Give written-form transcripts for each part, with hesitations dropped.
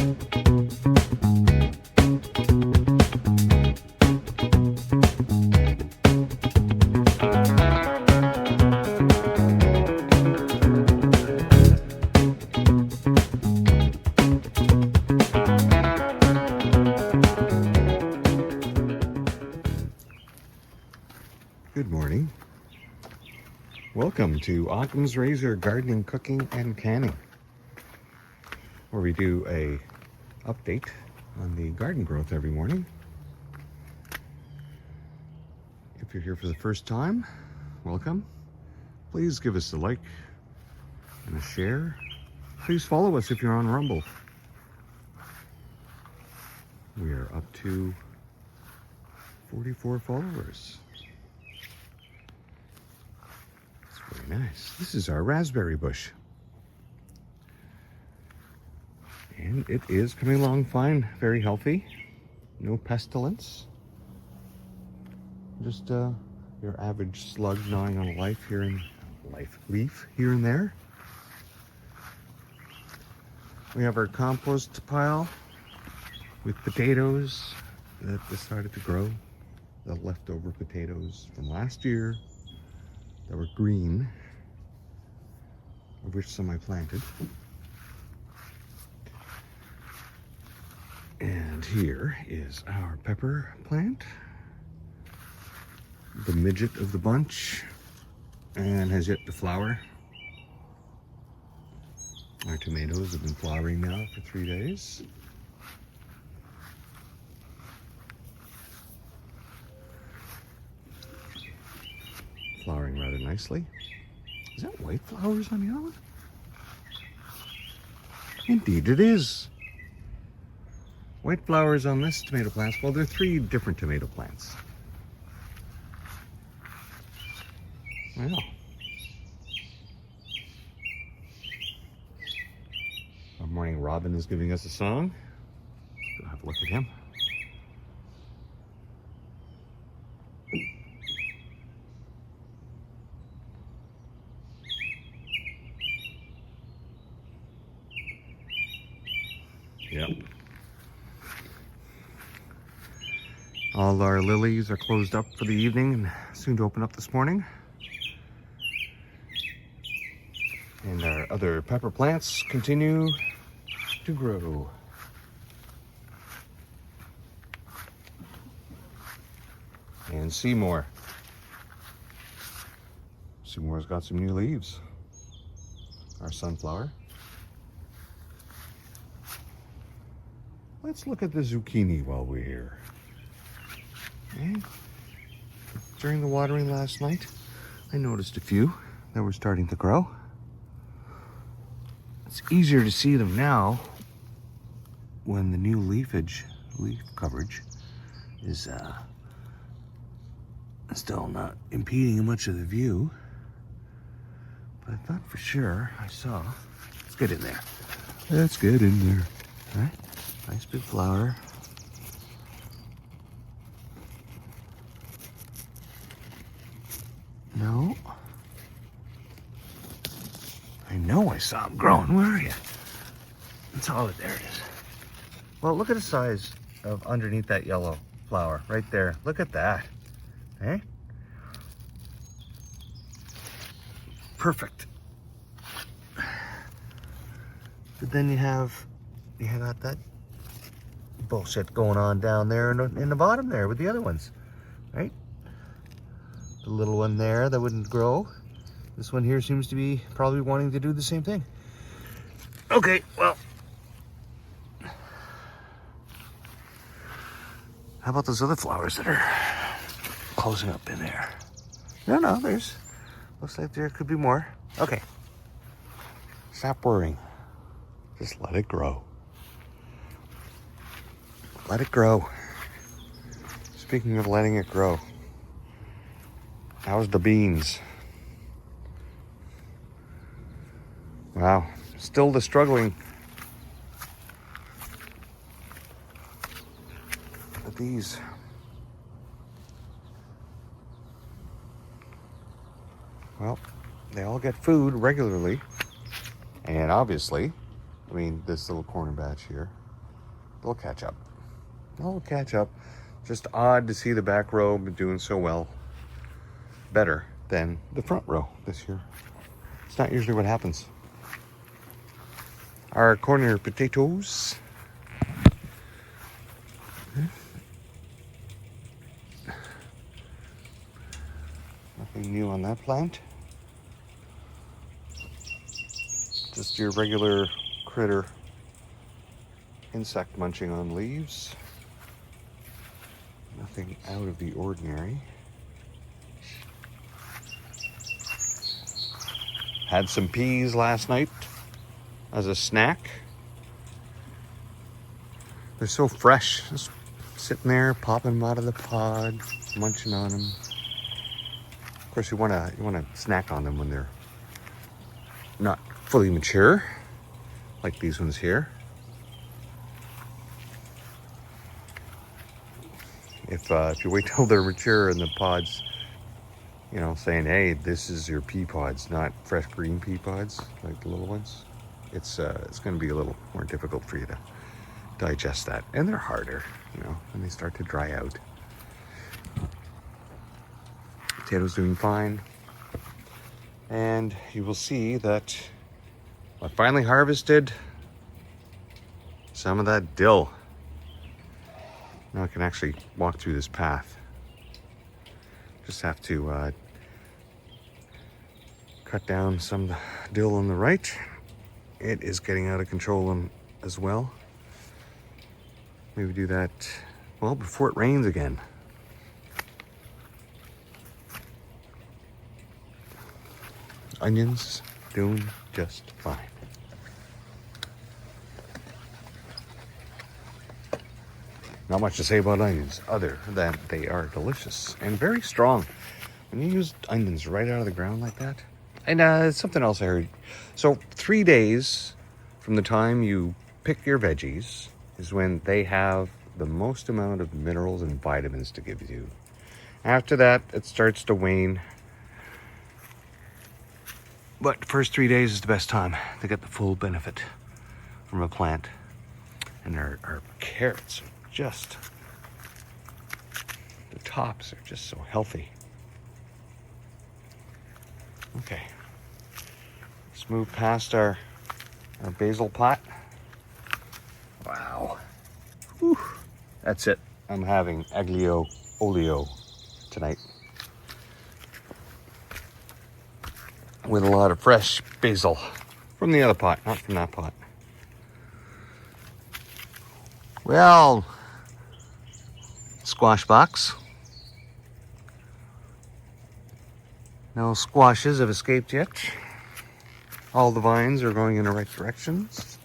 Good morning. Welcome to Occam's Razor Gardening, Cooking, and Canning, where we do a update on the garden growth every morning. If you're here for the first time, welcome. Please give us a like and a share. Please follow us if you're on Rumble. We are up to 44 followers. Very nice. This is our raspberry bush. And it is coming along fine, very healthy. No pestilence. Just your average slug gnawing on a leaf here and there. We have our compost pile with potatoes that decided to grow. The leftover potatoes from last year that were green, of which some I planted. And here is our pepper plant, the midget of the bunch, and has yet to flower. Our tomatoes have been flowering now for 3 days. Flowering rather nicely. Is that white flowers on the other one? Indeed it is. White flowers on this tomato plant. Well, there are 3 different tomato plants. Wow. Our morning robin is giving us a song. Go have a look at him. Yep. All our lilies are closed up for the evening and soon to open up this morning. And our other pepper plants continue to grow. And Seymour's got some new leaves. Our sunflower. Let's look at the zucchini while we're here. Okay. During the watering last night, I noticed a few that were starting to grow. It's easier to see them now when the new leaf coverage is still not impeding much of the view. But I thought for sure I saw. Let's get in there. Let's get in there. All right. Nice big flower. No. I know I saw them growing. Where are you? It's all there it is. Well, look at the size of underneath that yellow flower right there. Look at that. Hey? Perfect. But then you got that bullshit going on down there in the bottom there with the other ones, right? The little one there that wouldn't grow. This one here seems to be probably wanting to do the same thing. Okay, well, how about those other flowers that are closing up in there? No, looks like there could be more. Okay, stop worrying. Just let it grow. Let it grow. Speaking of letting it grow, how's the beans? Wow, still the struggling with these. Well, they all get food regularly, and obviously, I mean, this little corn batch here they'll catch up. They'll catch up. Just odd to see the back row doing so well. Better than the front row this year. It's not usually what happens. Our corner potatoes. Nothing new on that plant. Just your regular critter insect munching on leaves. Nothing out of the ordinary. Had some peas last night as a snack. They're so fresh, just sitting there, popping them out of the pod, munching on them. Of course, you want to snack on them when they're not fully mature, like these ones here. If you wait till they're mature in the pods, you know, saying, hey, this is your pea pods, not fresh green pea pods, like the little ones, it's going to be a little more difficult for you to digest that. And they're harder, you know, when they start to dry out. Potatoes doing fine. And you will see that I finally harvested some of that dill. Now I can actually walk through this path. Just have to cut down some of the dill on the right. It is getting out of control as well. Maybe do that, well, before it rains again. Onions doing just fine. Not much to say about onions other than they are delicious and very strong. When you use onions right out of the ground like that. And something else I heard. So 3 days from the time you pick your veggies is when they have the most amount of minerals and vitamins to give you. After that, it starts to wane. But the first 3 days is the best time to get the full benefit from a plant. And our carrots are just, the tops are just so healthy. Okay, let's move past our basil pot. Wow. Whew. That's it. I'm having aglio olio tonight. With a lot of fresh basil from the other pot, not from that pot. Well, squash box. No squashes have escaped yet. All the vines are going in the right directions.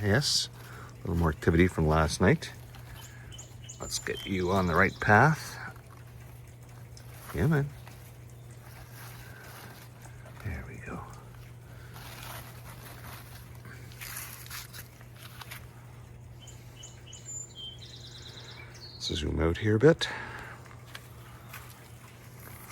Yes, a little more activity from last night. Let's get you on the right path. Yeah, man. There we go. Let's zoom out here a bit.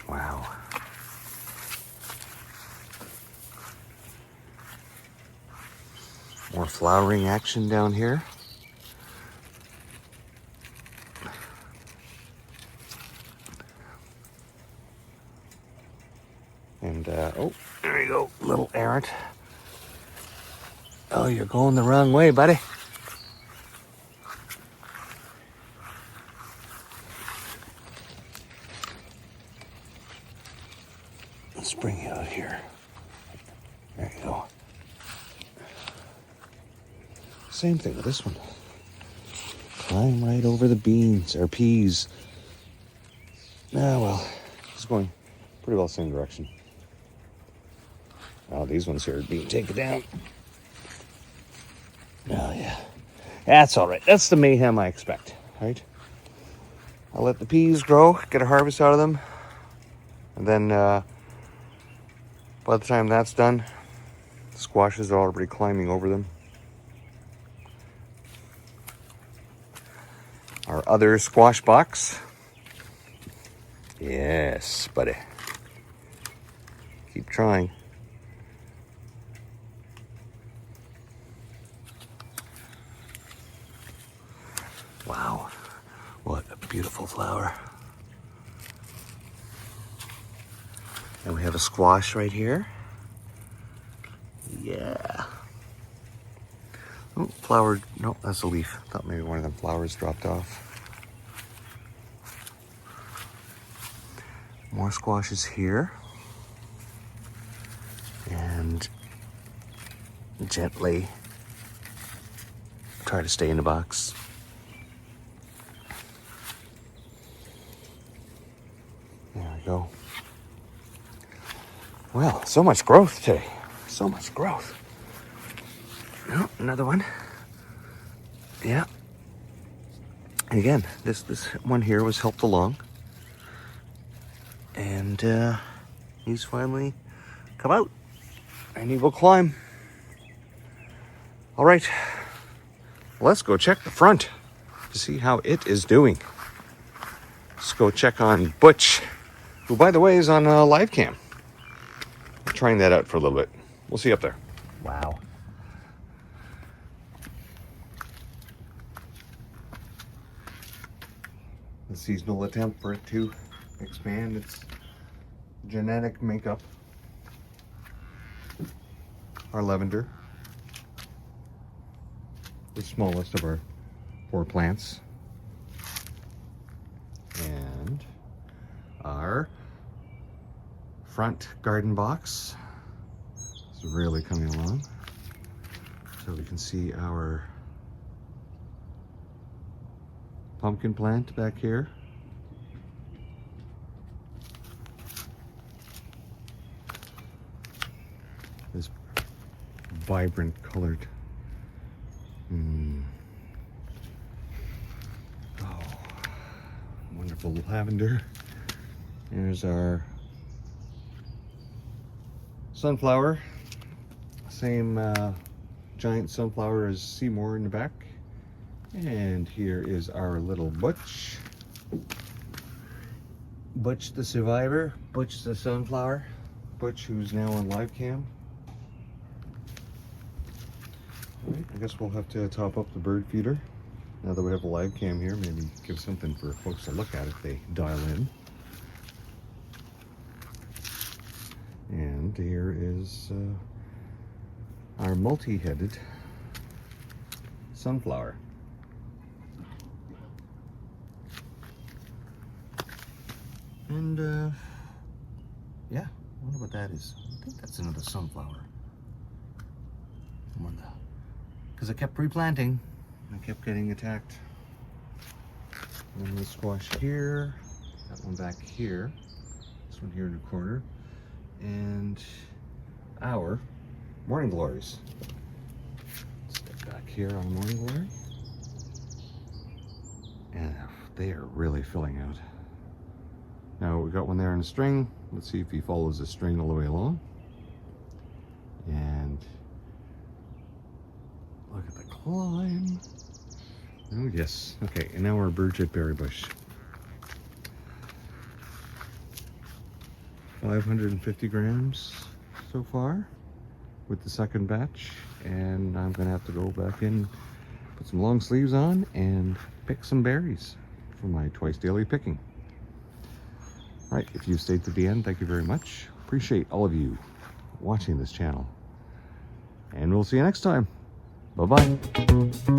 Wow. More flowering action down here. And, oh, there you go, little errant. Oh, you're going the wrong way, buddy. Let's bring you out here. There you go. Same thing with this one. Climb right over the beans, or peas. Ah, well, it's going pretty well the same direction. Oh, these ones here are being taken down. Oh, yeah. That's all right. That's the mayhem I expect, right? I'll let the peas grow, get a harvest out of them, and then by the time that's done, the squashes are already climbing over them. Our other squash box. Yes, buddy. Keep trying. beautiful flower. And we have a squash right here. Yeah. Oh, flower, no, that's a leaf. Thought maybe one of them flowers dropped off. More squashes here. And gently try to stay in the box. There we go. Well, so much growth today. So much growth. Oh, another one. Yeah. And again, this one here was helped along. And he's finally come out. And he will climb. All right. Let's go check the front to see how it is doing. Let's go check on Butch, who, by the way, is on live cam. I'm trying that out for a little bit. We'll see you up there. Wow. The seasonal attempt for it to expand its genetic makeup. Our lavender, the smallest of our 4 plants, and our front garden box is really coming along. So we can see our pumpkin plant back here. This vibrant colored oh, wonderful lavender. There's our sunflower, same giant sunflower as Seymour in the back. And here is our little Butch. Butch the survivor, Butch the sunflower, Butch who's now on live cam. Alright, I guess we'll have to top up the bird feeder. Now that we have a live cam here, maybe give something for folks to look at if they dial in. And here is our multi-headed sunflower. And yeah, I wonder what that is. I think that's another sunflower. Because I kept replanting, I kept getting attacked. And the squash here, that one back here, this one here in the corner, and our morning glories. Step back here on morning glory, and they are really filling out. Now we got one there in a string. Let's see if he follows the string all the way along. And look at the climb. Oh yes. Okay, and now our birdship berry bush. 550 grams so far with the second batch. And I'm gonna have to go back in, put some long sleeves on, and pick some berries for my twice daily picking. All right, if you stayed to the end, thank you very much. Appreciate all of you watching this channel. And we'll see you next time. Bye-bye.